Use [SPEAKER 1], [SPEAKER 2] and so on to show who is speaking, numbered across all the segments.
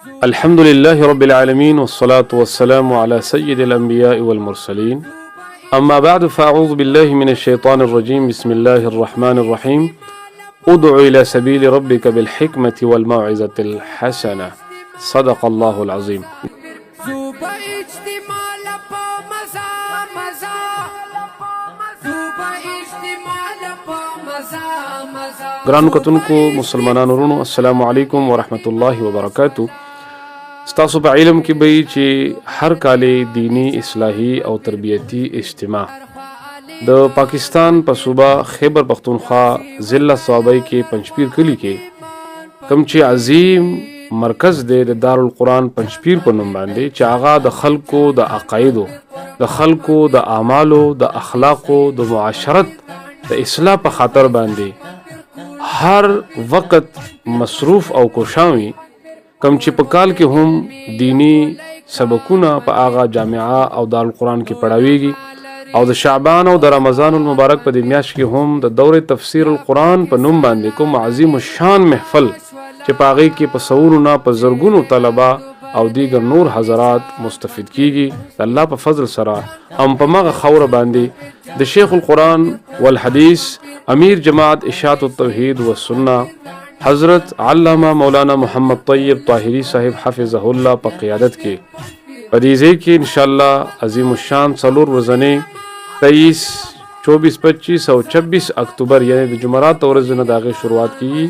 [SPEAKER 1] الحمد لله رب العالمين والصلاة والسلام على سيد الأنبياء والمرسلين أما بعد فأعوذ بالله من الشيطان الرجيم بسم الله الرحمن الرحيم ادع إلى سبيل ربك بالحكمة والموعظة الحسنة صدق الله العظيم. ګرانو کتونکو مسلمانانو ورونو السلام علیکم ورحمت الله وبرکاتو. ستاسو په علم کې به چې هر کال دینی اصلاحي او تربیتی اجتماع د پاکستان په صوبه خیبر پختونخوا ضلع صوابۍ کې پنځپیر کلی کې کوم چې عظیم مرکز دی د دارالقرآن پنځپیر په نوم باندې چې هغه د خلکو د عقایدو د خلکو د اعمالو د اخلاقو د معاشرت د اصلاح په خاطر باندې هر وخت مصروف او کوشاوي کم چې په کال کې هم دینی سبقونه په هغه جامعه او دارالقرآن کې پڑھاویږي او د شعبان او د رمضان المبارک په دې میاشت کې هم د دوره تفسیر القرآن په نوم باندې کوم عظیم الشان محفل چې په هغې کې په سوونو نه په زرګونو طلبه او دیگر نور حضرات مستفید کیږي د الله په فضل سره هم په مغه خوره باندې د شیخ القرآن والحدیث امیر جماعت اشاعت التوحید والسنه حضرت علامہ مولانا محمد طیب طاهری صاحب حفظه الله په قیادت کې په دې ځای کې انشاءالله عظیم الشان څلور ورځې 23 24 25 او 26 اکتوبر یعنی د جمعرات ورځ نه داغه شروعات کیږي.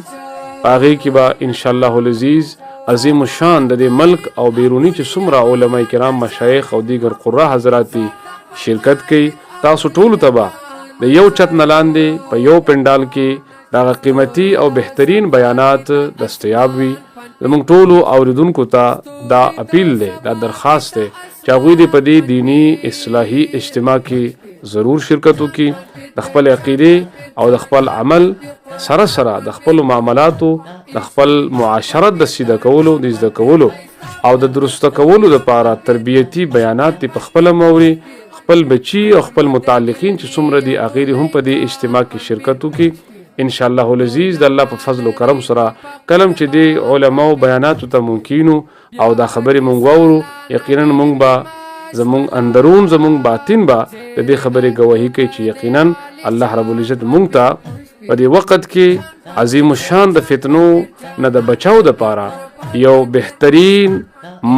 [SPEAKER 1] هغې کې به انشاءالله العزیز عظیم الشان د دې ملک او بیرونی چې څومره علما کرام مشایخ او دیگر قرا حضرات شرکت کوي. تاسو ټول ته به د یو چت نه لاندې په یو پنډال کې دا قیمتي او بهترین بیانات دستیاب وي. زموږ ټولو اوریدونکو ته دا اپیل دی دا درخواست دی چې هغوی دې په دې دینی اصلاحي اجتماع کې ضرور شرکت وکړي. د خپل عقیدې او د خپل عمل سره سره د خپل معاملاتو د خپل معاشرت د سیده کولو د زده کولو او د درسته کولو لپاره تربیتی بیانات په خپل موري خپل بچي او خپل متعلقین چې څومره دي هغوی دې هم په دې اجتماع کې شرکت وکړي. ان شاء الله العزیز د الله په فضل او کرم سره کلم چې دی علماء بیاناتو ته ممکنو او دا خبرې مونږ واورو یقینا مونږ به زمونږ اندرون زمونږ باطن به د دې خبرې گواهی کوي چې یقینا الله رب العزت مونږ ته په دې وخت کې عظیم الشان د فتنو نه د بچاو د پاره یو بهترین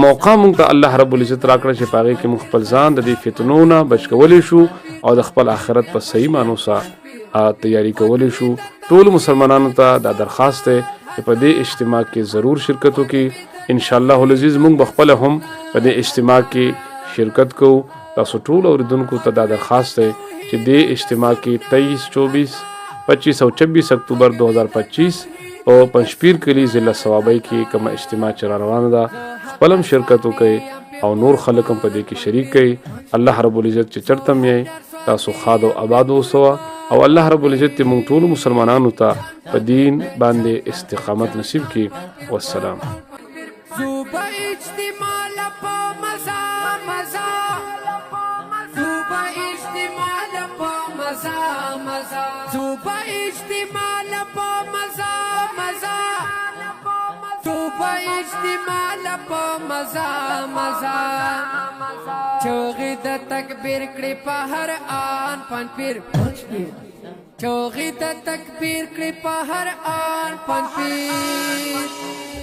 [SPEAKER 1] موقع مونږ ته الله رب العزت راکړه چې پاره کې مونږ خپل ځان د دې فتنو نه بچ کولی شو او د خپل آخرت په صحیح معنی سره تیاری کولی شو. ټول مسلمانانو ته دا درخواست دی چې په دې اجتماع کې ضرور شرکت وکړي. ان شاء الله العزیز مونږ به خپل هم په دې اجتماع کې شرکت کوو. تاسو ټول اوریدونکو ته دا درخواست دی چې دې اجتماع کې 23 24 25 او 26 اکتوبر 2025 او پنځپیر کلی ضلع صوابۍ کې کوم اجتماع چې روانه ده خپل هم شرکت وکړي او نور خلک هم په دې کې شریک کړي. الله رب العزت چې چرته مې تاسو خاد او آباد اوسه او الله رب العزت مونږ ټول مسلمانانو ته په دین باندې استقامت نصیب کړي. والسلام.
[SPEAKER 2] چوغی د تکبیر کړي په هر آن پنځپیر چوغی د تکبیر کړي په هر آن پنځپیر